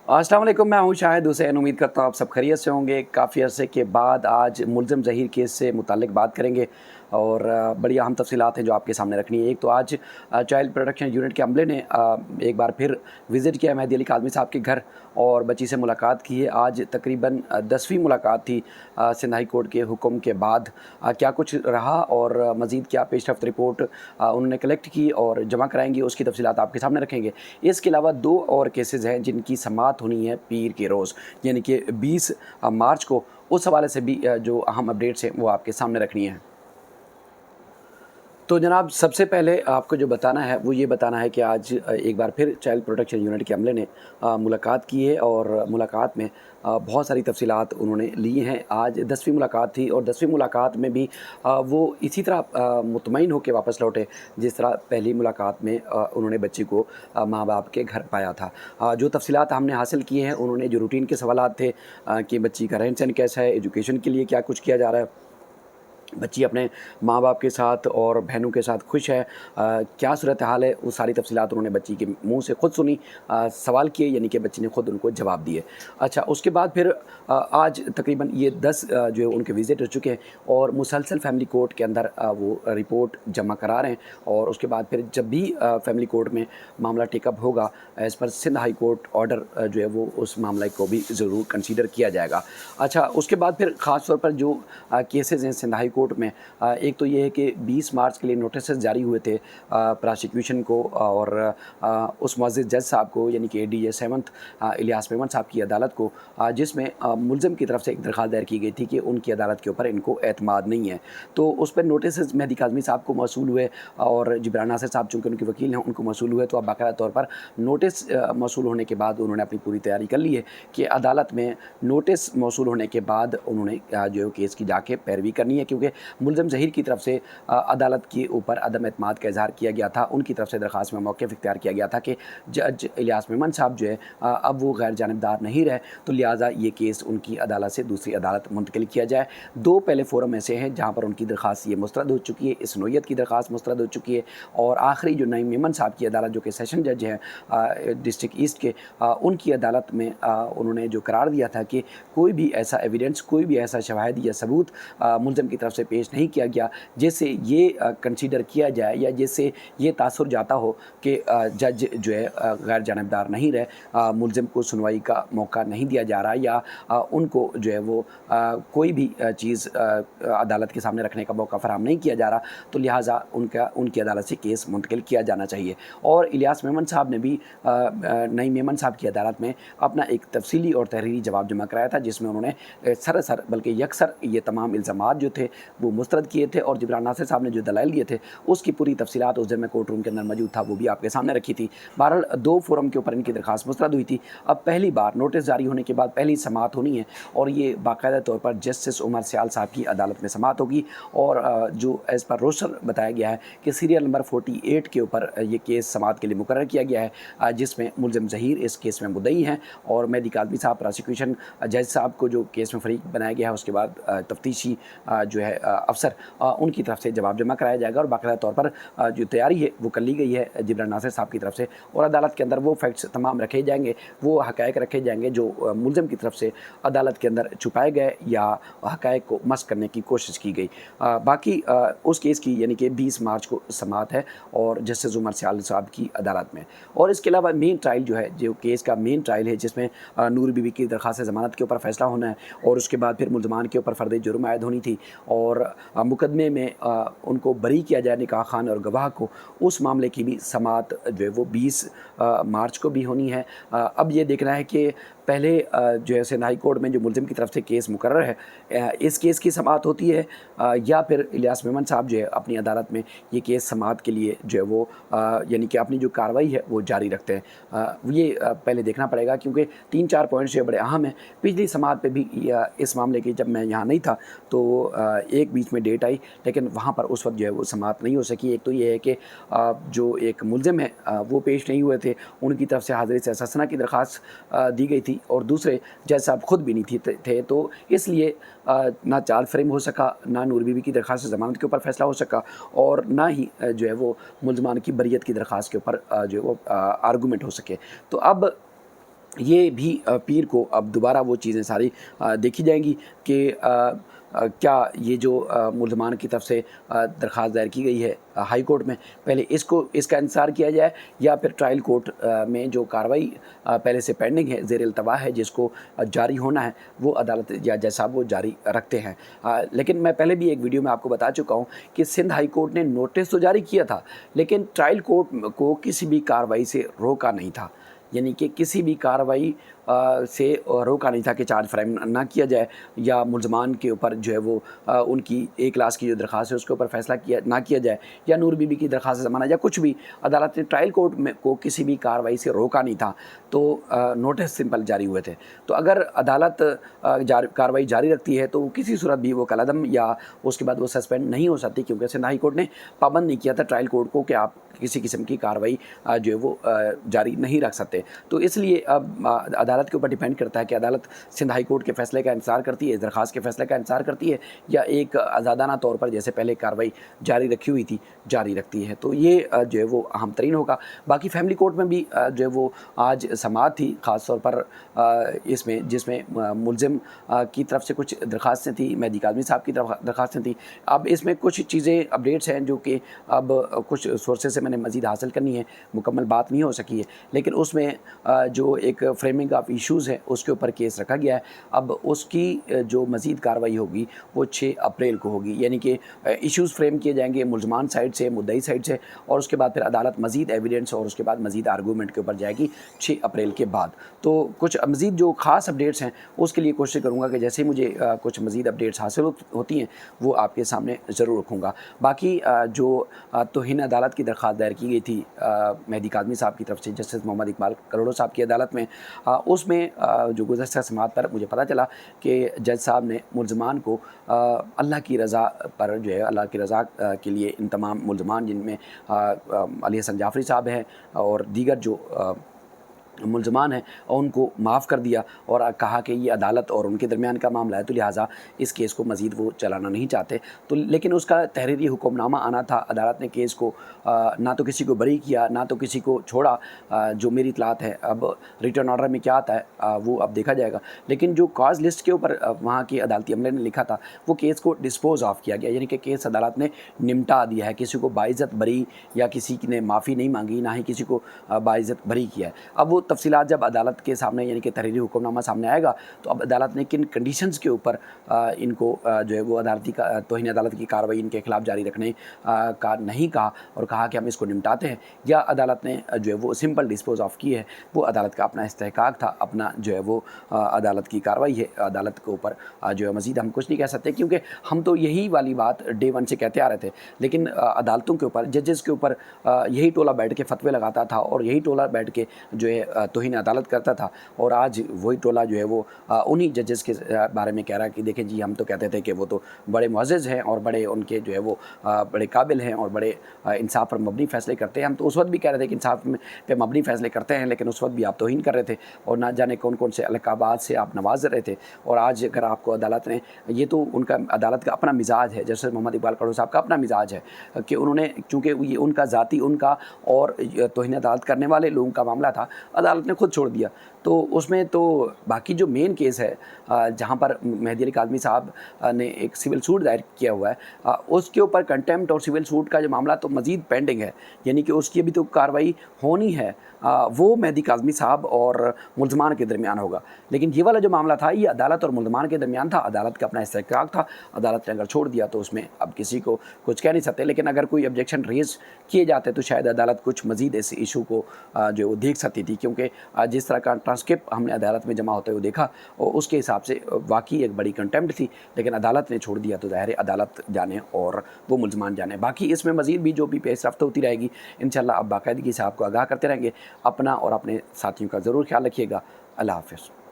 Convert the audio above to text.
अस्सलाम वालेकुम, मैं हूं शाहिद हुसैन। उम्मीद करता हूं आप सब खैरियत से होंगे। काफ़ी अरसे के बाद आज मुलज़िम ज़हीर केस से मुताल्लिक़ बात करेंगे और बड़ी अहम तफ़सीलात हैं जो आपके सामने रखनी है। एक तो आज चाइल्ड प्रोटेक्शन यूनिट के अमले ने एक बार फिर विज़िट किया मेहदी अली काज़मी साहब के घर और बच्ची से मुलाकात की है। आज तकरीबन 10वीं मुलाकात थी सिंध हाई कोर्ट के हुक्म के बाद। क्या कुछ रहा और मज़ीद क्या पेशरफ़्त रिपोर्ट उन्होंने कलेक्ट की और जमा कराएँगी, उसकी तफ़सीलात आपके सामने रखेंगे। इसके अलावा 2 और केसेज़ हैं जिनकी समाअत होनी है पीर के रोज़, यानी कि 20 मार्च को। उस हवाले से भी जो अहम अपडेट्स हैं वो आपके सामने रखनी है। तो जनाब, सबसे पहले आपको जो बताना है वो ये बताना है कि आज एक बार फिर चाइल्ड प्रोटेक्शन यूनिट के अमले ने मुलाकात की है और मुलाकात में बहुत सारी तफ़सीलात उन्होंने ली हैं। आज 10वीं मुलाकात थी और 10वीं मुलाकात में भी वो इसी तरह मुतमईन होकर वापस लौटे जिस तरह पहली मुलाकात में उन्होंने बच्ची को माँ बाप के घर पाया था। जो तफ़सीलात हमने हासिल किए हैं, उन्होंने जो रूटीन के सवालात थे कि बच्ची का रहन-सहन कैसा है, एजुकेशन के लिए क्या कुछ किया जा रहा है, बच्ची अपने माँ बाप के साथ और बहनों के साथ खुश है, क्या सूरत हाल है, वो सारी तफ़सीलात उन्होंने बच्ची के मुंह से ख़ुद सुनी, सवाल किए, यानी कि बच्ची ने ख़ुद उनको जवाब दिए। अच्छा, उसके बाद फिर आज तकरीबन ये 10 जो है उनके विज़िट हो चुके हैं और मुसलसल फ़ैमिली कोर्ट के अंदर वो रिपोर्ट जमा करा रहे हैं और उसके बाद फिर जब भी फ़ैमिली कोर्ट में मामला टेकअप होगा as per Sindh high court order जो है वो उस मामले को भी ज़रूर कंसीडर किया जाएगा। अच्छा, उसके बाद फिर ख़ास तौर पर जो केसेज़ हैं सिंध हाई कोर्ट में, एक तो ये है कि 20 मार्च के लिए नोटिस जारी हुए थे प्रोसिक्यूशन को और उस मुअज़्ज़िज़ जज साहब को, यानी कि एडीजे 7th इलियास मेमन साहब की अदालत को, जिसमें मुलज़िम की तरफ से एक दरख्वास्त दायर की गई थी कि उनकी अदालत के ऊपर इनको एतमाद नहीं है। तो उस पर नोटिस मेहदी काज़मी साहब को मौसूल हुए और जिब्रान नासिर साहब चूँकि उनके वकील हैं उनको मौसूल हुए। तो अब बाकायदा तौर पर नोटिस मौसूल होने के बाद उन्होंने अपनी पूरी तैयारी कर ली है कि अदालत में नोटिस मौसूल होने के बाद उन्होंने जो है केस की जाके पैरवी करनी है, क्योंकि मुलज़िम ज़हीर की तरफ से अदालत के ऊपर अदम एतमाद का इज़हार किया गया था। उनकी तरफ से दरख्वास्त में मौक़िफ़ इख्तियार किया गया था कि जज इलियास मेमन साहब जो है अब वो गैर जानिबदार नहीं रहे, तो लिहाजा ये केस उनकी अदालत से दूसरी अदालत मुंतकिल किया जाए। 2 पहले फ़ोरम ऐसे हैं जहाँ पर उनकी दरख्वास्त ये मुस्तरद हो चुकी है, इस नोयत की दरख्वास्त मुस्तरद हो चुकी है और आखिरी जो नईम मेमन साहब की अदालत, जो कि सेशन जज हैं डिस्ट्रिक्ट ईस्ट के, उनकी अदालत में उन्होंने जो करार दिया था कि कोई भी ऐसा एविडेंस, कोई भी ऐसा शवाहिद या सबूत मुलज़िम की तरफ से पेश नहीं किया गया जिससे ये कंसीडर किया जाए या जिससे ये तासुर जाता हो कि जज जो है गैर जानिबदार नहीं रहे, मुलज़िम को सुनवाई का मौका नहीं दिया जा रहा या उनको जो है वो कोई भी चीज़ अदालत के सामने रखने का मौका फ़राहम नहीं किया जा रहा, तो लिहाजा उनकी अदालत से केस मुंतकिल किया जाना चाहिए। और इलियास मेमन साहब ने भी नईम मेमन साहब की अदालत में अपना एक तफसीली और तहरीरी जवाब जमा कराया था, जिसमें उन्होंने सरसर बल्कि यकसर ये तमाम इल्ज़ामात जो थे वो मुस्तरद किए थे और जिब्रान नासिर साहब ने जो दलाइल दिए थे उसकी पूरी तफसीलात उस दिन मैं कोर्ट रूम के अंदर मौजूद था, वो भी आपके सामने रखी थी। बहरहाल 2 फ़ोरम के ऊपर इनकी दरख्वास्त मुस्तरद हुई थी। अब पहली बार नोटिस जारी होने के बाद पहली समाअत होनी है और ये बाकायदा तौर पर जस्टिस उमर सियाल साहब की अदालत में समाअत होगी और जो एज़ पर रोस्टर बताया गया है कि सीरियल नंबर 48 के ऊपर ये केस समाअत के लिए मुकर्रर किया गया है, जिसमें मुलज़िम ज़हीर इस केस में मुद्दई हैं और मेहदी काज़मी साहब प्रोसिक्यूशन जज साहब को जो केस में फ़रीक बनाया गया है, उसके बाद तफ्तीशी जो है अफसर उनकी तरफ से जवाब जमा कराया जाएगा और बाकायदा तौर पर जो तैयारी है वो कर ली गई है जिब्रान नासिर साहब की तरफ से और अदालत के अंदर वो फैक्ट्स तमाम रखे जाएंगे, वो हक़ाइक़ रखे जाएंगे जो मुलज़िम की तरफ से अदालत के अंदर छुपाए गए या हक़ाइक़ को मस्क करने की कोशिश की गई। बाकी उस केस की यानी कि 20 मार्च को समाअत है और जस्टिस उमर सियाल साहब की अदालत में। और इसके अलावा मेन ट्रायल जो है, जो केस का मेन ट्रायल है, जिसमें नूर बीबी की दरख्वास्त ज़मानत के ऊपर फ़ैसला होना है और उसके बाद फिर मुल्ज़मान के ऊपर फ़र्द जुर्म आयद होनी थी और मुकदमे में उनको बरी किया जाए निकाह खान और गवाह को, उस मामले की भी समाअत जो है वो 20 मार्च को भी होनी है। अब ये देखना है कि पहले जो है सिंध हाई कोर्ट में जो मुलज़िम की तरफ से केस मुकर्रर है, इस केस की समाअत होती है या फिर इलियास मेमन साहब जो है अपनी अदालत में ये केस समाअत के लिए जो है वो यानी कि अपनी जो कार्रवाई है वो जारी रखते हैं। ये पहले देखना पड़ेगा, क्योंकि 3-4 पॉइंट्स जो बड़े अहम हैं। पिछली समाअत पे भी इस मामले की जब मैं यहाँ नहीं था तो एक बीच में डेट आई, लेकिन वहाँ पर उस वक्त जो है वो समाअत नहीं हो सकी। एक तो ये है कि जो एक मुलज़िम है वो पेश नहीं हुए थे, उनकी तरफ से हाज़िरी ससना की दरख्वास्त दी गई थी और दूसरे जज साहब खुद भी नहीं थे, तो इसलिए ना चार्ज फ्रेम हो सका, ना नूर बीबी की दरख्वास्त ज़मानत के ऊपर फ़ैसला हो सका और ना ही जो है वो मुल्ज़मान की बरियत की दरख्वास्त के ऊपर जो है वो आर्गूमेंट हो सके। तो अब ये भी पीर को अब दोबारा वो चीज़ें सारी देखी जाएंगी कि क्या ये जो मुल्ज़मान की तरफ से दरख्वास्त दायर की गई है हाई कोर्ट में, पहले इसका इंतज़ार किया जाए या फिर ट्रायल कोर्ट में जो कार्रवाई पहले से पेंडिंग है, ज़ेर इल्तवा है, जिसको जारी होना है, वो अदालत या जज साहब वो जारी रखते हैं। लेकिन मैं पहले भी एक वीडियो में आपको बता चुका हूँ कि सिंध हाई कोर्ट ने नोटिस तो जारी किया था, लेकिन ट्रायल कोर्ट को किसी भी कार्रवाई से रोका नहीं था। यानी कि किसी भी कार्रवाई से रोका नहीं था कि चार्ज फ्रेम ना किया जाए या मुल्ज़मान के ऊपर जो है वो उनकी ए क्लास की जो दरख्वास्त है उसके ऊपर फ़ैसला ना किया जाए, या नूर बीबी की दरख्वास्त ज़माना या कुछ भी। अदालत ने ट्रायल कोर्ट में को किसी भी कार्रवाई से रोका नहीं था, तो नोटिस सिंपल जारी हुए थे। तो अगर अदालत कार्रवाई जारी रखती है तो किसी सूरत भी वो कलअदम या उसके बाद वो सस्पेंड नहीं हो सकती, क्योंकि सिंध हाई कोर्ट ने पाबंद नहीं किया था ट्रायल कोर्ट को कि आप किसी किस्म की कार्रवाई जो है वो जारी नहीं रख सकते। तो इसलिए अब अदालत के ऊपर डिपेंड करता है कि अदालत सिंध हाई कोर्ट के फ़ैसले का इंतज़ार करती है, इस दरख्वास्त के फ़ैसले का इंतज़ार करती है, या एक आज़ादाना तौर पर जैसे पहले कार्रवाई जारी रखी हुई थी जारी रखती है। तो ये जो है वो अहम तरीन होगा। बाकी फैमिली कोर्ट में भी जो है वो आज समाअत थी, ख़ास तौर पर इसमें जिसमें मुल्ज़िम की तरफ से कुछ दरख्वास्तें थी, मेहदी काज़मी साहब की तरफ दरख्वास्तें थी। अब इसमें कुछ चीज़ें अपडेट्स हैं जो कि अब कुछ सोर्सेज से मैंने मज़ीद हासिल करनी है, मुकम्मल बात नहीं हो सकी है, लेकिन उसमें जो एक फ्रेमिंग ऑफ इश्यूज़ है उसके ऊपर केस रखा गया है। अब उसकी जो मज़ीद कार्रवाई होगी वो 6 अप्रैल को होगी, यानी कि इश्यूज़ फ्रेम किए जाएंगे मुल्ज़मान साइड से, मुद्दई साइड से, और उसके बाद फिर अदालत मज़ीद एविडेंस और उसके बाद मज़ीद आर्गूमेंट के ऊपर जाएगी 6 अप्रैल के बाद। तो कुछ मज़ीद जो ख़ास अपडेट्स हैं उसके लिए कोशिश करूँगा कि जैसे ही मुझे कुछ मज़ीद अपडेट्स हासिल होती हैं वो आपके सामने ज़रूर रखूँगा। बाकी जो तौहीन अदालत की दरख्वास्त दायर की गई थी मेहदी काज़मी साहब की तरफ से जस्टिस मोहम्मद इकबाल करोड़ो साहब की अदालत में, उसमें जो गुज़श्ता समाअत पर मुझे पता चला कि जज साहब ने मुल्ज़मान को अल्लाह की रज़ा पर जो है अल्लाह की रज़ा के लिए इन तमाम मुल्ज़मान जिनमें अली हसन जाफ़री साहब हैं और दीगर जो मुल्ज़मान हैं उनको माफ़ कर दिया और कहा कि ये अदालत और उनके दरमियान का मामला है, तो लिहाजा इस केस को मज़ीद वो चलाना नहीं चाहते। तो लेकिन उसका तहरीरी हुक्मनामा आना था, अदालत ने केस को ना तो किसी को बरी किया ना तो किसी को छोड़ा, जो मेरी इतलात है। अब रिटर्न ऑर्डर में क्या आता है वो अब देखा जाएगा, लेकिन जो कॉज लिस्ट के ऊपर वहाँ के अदालती अमले ने लिखा था वो केस को डिस्पोज ऑफ किया गया, यानी कि केस अदालत ने निमटा दिया है। किसी को बाइज़्ज़त बरी या किसी ने माफ़ी नहीं मांगी, ना ही किसी को बाइज़्ज़त बरी किया है। अब वो तफसीलात जब अदालत के सामने यानी कि तहरीरी हुक्मनामा सामने आएगा तो अब अदालत ने किन कंडीशंस के ऊपर इनको जो है वो तौहीन अदालत की कार्रवाई इनके खिलाफ जारी रखने का नहीं कहा और कहा कि हम इसको निपटाते हैं, या अदालत ने जो है वो सिंपल डिस्पोज ऑफ की है, वो अदालत का अपना इस्तेहकाक था, अपना जो है वो अदालत की कार्रवाई है। अदालत के ऊपर जो है मज़ीद हम कुछ नहीं कह सकते, क्योंकि हम तो यही वाली बात डे 1 से कहते आ रहे थे, लेकिन अदालतों के ऊपर जजेस के ऊपर यही टोला बैठ के फतवे लगाता था और यही टोला बैठ के जो है तौहीन अदालत करता था, और आज वही टोला जो है वो उन्हीं जजेस के बारे में कह रहा है कि देखें जी हम तो कहते थे कि वो तो बड़े मुअज़्ज़ज़ हैं और बड़े उनके जो है वो बड़े काबिल हैं और बड़े इंसाफ पर मबनी फ़ैसले करते हैं। हम तो उस वक्त भी कह रहे थे कि इंसाफ पे मबनी फ़ैसले करते हैं, लेकिन उस वक्त भी आप तौहीन कर रहे थे और ना जाने कौन कौन से अलकाबात से आप नवाज रहे थे। और आज अगर आपको अदालत ने, ये तो उनका अदालत का अपना मिजाज है, जैसे मोहम्मद इकबाल करोड़ो साहब का अपना मिजाज है कि उन्होंने, चूँकि ये उनका ज़ाती उनका और तौहीन अदालत करने वाले लोगों का मामला था, अदालत ने खुद छोड़ दिया। तो उसमें तो बाकी जो मेन केस है जहाँ पर मेहदी अली काज़मी साहब ने एक सिविल सूट दायर किया हुआ है, उसके ऊपर कंटेम्प्ट और सिविल सूट का जो मामला तो मज़ीद पेंडिंग है, यानी कि उसकी अभी तो कार्रवाई होनी है। वो मेहदी काज़मी साहब और मुल्ज़मान के दरमियान होगा, लेकिन ये वाला जो मामला था ये अदालत और मुल्ज़मान के दरमियान था। अदालत का अपना इस्तेहकाक था, अदालत ने अगर छोड़ दिया तो उसमें अब किसी को कुछ कह नहीं सकते, लेकिन अगर कोई ऑब्जेक्शन रेज़ किए जाते तो शायद अदालत कुछ मज़ीद इस इशू को जो वो देख सकती थी, क्योंकि जिस तरह का ट्रांसक्रिप्ट हमने अदालत में जमा होते हुए देखा और उसके हिसाब से वाकई एक बड़ी कंटेम्प्ट थी, लेकिन अदालत ने छोड़ दिया तो ज़ाहिर है अदालत जाने और वो मुल्ज़मान जाने। बाकी इसमें मज़ीद भी जो भी पेशरफ्त होती रहेगी इंशाअल्लाह अब बाकायदगी से आपको आगाह करते रहेंगे। अपना और अपने साथियों का ज़रूर ख्याल रखिएगा। अल्लाह हाफ़िज़।